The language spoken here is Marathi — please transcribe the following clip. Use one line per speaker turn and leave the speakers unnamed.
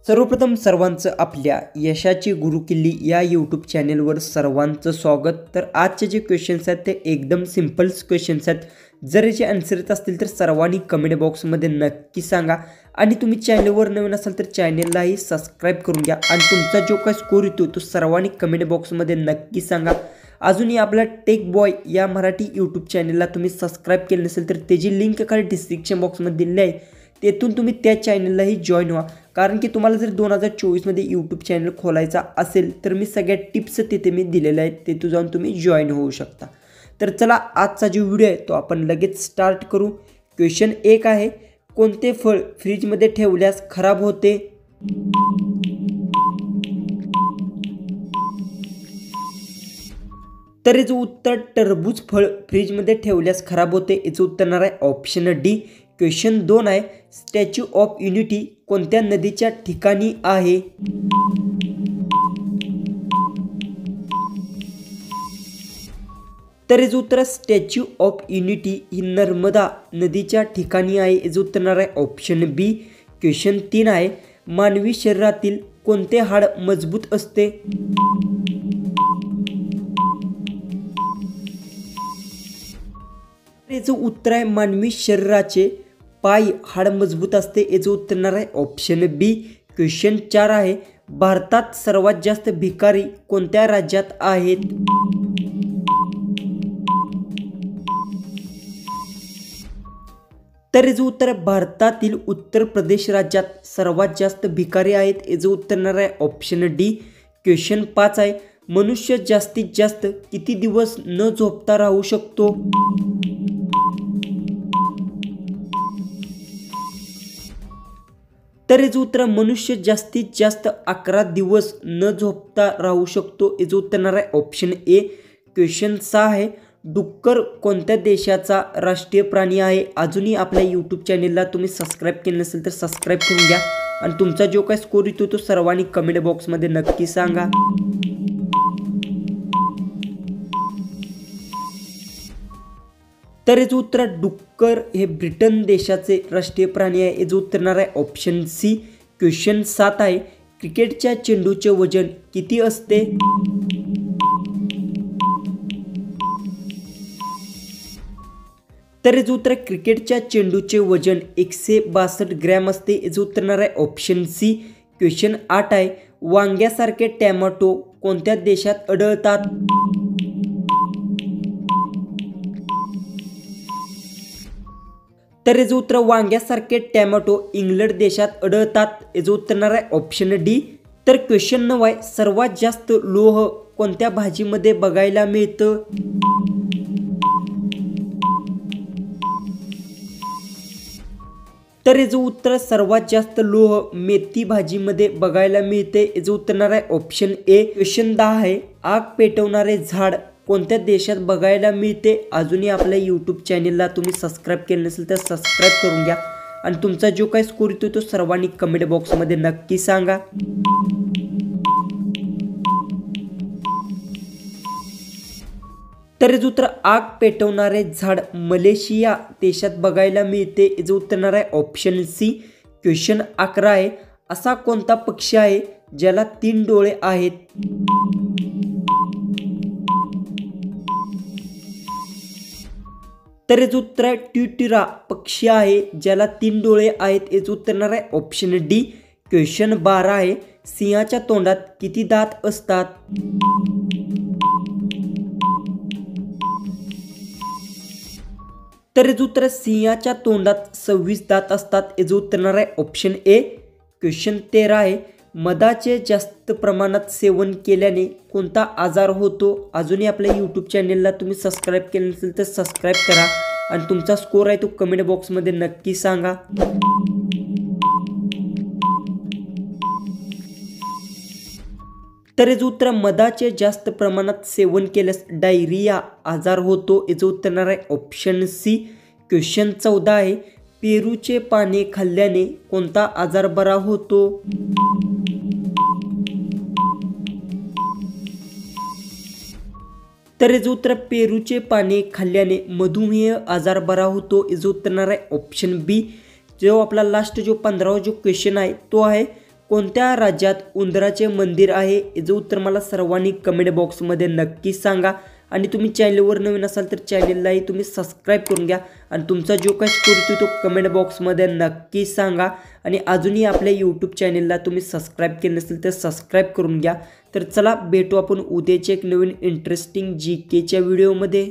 सर्वप्रथम सर्वांचं आपल्या यशाची गुरुकिल्ली या यूट्यूब चॅनेलवर सर्वांचं स्वागत। तर आजचे जे क्वेश्चन्स आहेत ते एकदम सिंपल्स क्वेश्चन्स आहेत। जर याचे आन्सर येत असतील तर सर्वांनी कमेंट बॉक्समध्ये नक्की सांगा आणि तुम्ही चॅनलवर नवीन असाल तर चॅनललाही सबस्क्राइब करून घ्या आणि तुमचा जो काही स्कोर येतो तो सर्वांनी कमेंट बॉक्समध्ये नक्की सांगा। अजूनही आपला टेक बॉय या मराठी यूट्यूब चॅनलला तुम्ही सबस्क्राइब केले नसेल तर त्याची लिंक खाली डिस्क्रिप्शन बॉक्समध्ये दिली आहे, तेथून तुम्ही त्या चॅनललाही जॉईन व्हा। कारण की तुम्हाला जर 2024 मध्ये यूट्यूब चॅनल खोलायचा असेल तर मी सगळ्या टिप्स तिथे मी दिलेल्या आहेत, तिथे जाऊन तुम्ही जॉईन होऊ शकता। तर चला आजचा जो व्हिडिओ आहे तो आपण लगेच स्टार्ट करू। क्वेश्चन 1 आहे, कोणते फळ फ्रीजमध्ये ठेवल्यास खराब होते? तर याचं उत्तर टरबूज फळ फ्रीजमध्ये ठेवल्यास खराब होते, याचं उत्तर येणार आहे ऑप्शन डी। क्वेश्चन 2 आहे, स्टॅच्यू ऑफ युनिटी कोणत्या नदीच्या ठिकाणी आहे? तर याचं उत्तर स्टॅच्यू ऑफ युनिटी ही नर्मदा नदीच्या ठिकाणी आहे, याचं उत्तर येणार आहे ऑप्शन बी। क्वेश्चन 3 आहे, मानवी शरीरातील कोणते हाड मजबूत असते? याचं उत्तर आहे मानवी शरीराचे पाय हाड मजबूत असते, याचं उत्तर येणार आहे ऑप्शन बी। क्वेश्चन 4 आहे, भारतात सर्वात जास्त भिकारी कोणत्या राज्यात आहेत? तर याचं उत्तर भारतातील उत्तर प्रदेश राज्यात सर्वात जास्त भिकारी आहेत, याचं उत्तर येणार आहे ऑप्शन डी। क्वेश्चन 5 आहे, मनुष्य जास्तीत जास्त किती दिवस न झोपता राहू शकतो? तर याचं उत्तर मनुष्य जास्तीत जास्त 11 दिवस न झोपता राहू शकतो, याचं उत्तर येणार आहे ऑप्शन ए। क्वेश्चन 6 आहे, डुक्कर कोणत्या देशाचा राष्ट्रीय प्राणी आहे? अजूनही आपल्या यूट्यूब चॅनलला तुम्ही सबस्क्राइब केले नसेल तर सबस्क्राइब करून घ्या आणि तुमचा जो काही स्कोर येतो तो सर्वांनी कमेंट बॉक्समध्ये नक्की सांगा। तर याचं उत्तर डुक्कर हे ब्रिटन देशाचे राष्ट्रीय प्राणी आहे, याचं उत्तर येणार आहे ऑप्शन सी। क्वेश्चन 7 आहे, क्रिकेटच्या चेंडूचे वजन किती असते? तर याचं उत्तर क्रिकेटच्या चेंडूचे वजन 162 ग्रॅम असते, याचं उत्तर येणार आहे ऑप्शन सी। क्वेश्चन 8 आहे, वांग्यासारखे टॅमॅटो कोणत्या देशात आढळतात? तर याचं उत्तर वांग्यासारखे टॅमॅटो इंग्लंड देशात आढळतात, याचं उत्तर येणार आहे ऑप्शन डी। तर क्वेश्चन 9 आहे, सर्वात जास्त लोह कोणत्या भाजीमध्ये बघायला मिळतं? तर याचं उत्तर सर्वात जास्त लोह मेथी भाजीमध्ये बघायला मिळते, याचं उत्तर येणार आहे ऑप्शन ए। क्वेश्चन 10 आहे, आग पेटवणारे झाड कोणत्या देशात बघायला मिळते? अजूनही आपल्या यूट्यूब चॅनलला तुम्ही सबस्क्राइब केले नसेल तर सबस्क्राइब करून घ्या आणि तुमचा जो काही स्कोर येतो तो सर्वांनी कमेंट बॉक्समध्ये नक्की सांगा। तर याचं उत्तर आग पेटवणारे झाड मलेशिया देशात बघायला मिळते, याचं उत्तर येणार आहे ऑप्शन सी। क्वेश्चन 11 आहे, असा कोणता पक्षी आहे ज्याला 3 डोळे आहेत? तर याचं उत्तर ट्युटिरा पक्षी आहे ज्याला 3 डोळे आहेत, याचं उत्तर येणार आहे ऑप्शन डी। क्वेश्चन 12 आहे, सिंहाच्या तोंडात किती दात असतात? तर याचं उत्तर सिंहाच्या तोंडात 26 दात असतात, याचं उत्तर येणार आहे ऑप्शन ए। क्वेश्चन 13 आहे, मधाचे जास्त प्रमाणात सेवन केल्याने कोणता आजार होतो? अजूनही आपल्या यूट्यूब चॅनलला तुम्ही सबस्क्राइब केले नसेल तर सबस्क्राइब करा आणि तुमचा स्कोर आहे तो कमेंट बॉक्समध्ये नक्की सांगा। तर याचं उत्तर मधाचे जास्त प्रमाणात सेवन केल्यास डायरिया आजार होतो, याचं उत्तर येणार आहे ऑप्शन सी। क्वेश्चन 14 आहे, पेरूचे पाने खाल्ल्याने कोणता आजार बरा होतो? तर याचं उत्तर पेरूचे पाने खाल्ल्याने मधुमेह आजार बरा होतो, याचं उत्तर येणार आहे ऑप्शन बी। जो आपला लास्ट जो 15वा जो क्वेश्चन आहे तो आहे, कोणत्या राज्यात उंदराचे मंदिर आहे याचं उत्तर मला सर्वांनी कमेंट बॉक्समध्ये नक्की सांगा। आणि तुम्ही चॅनलवर नवीन असाल तर चॅनललाही तुम्ही सबस्क्राईब करून घ्या आणि तुमचा जो काही स्कोर येतो तो कमेंट बॉक्समध्ये नक्की सांगा। आणि अजूनही आपल्या यूट्यूब चॅनलला तुम्ही सबस्क्राईब केले नसेल तर सबस्क्राईब करून घ्या। तर चला भेटू आपण उद्याच्या एक नवीन इंटरेस्टिंग GK च्या व्हिडिओमध्ये।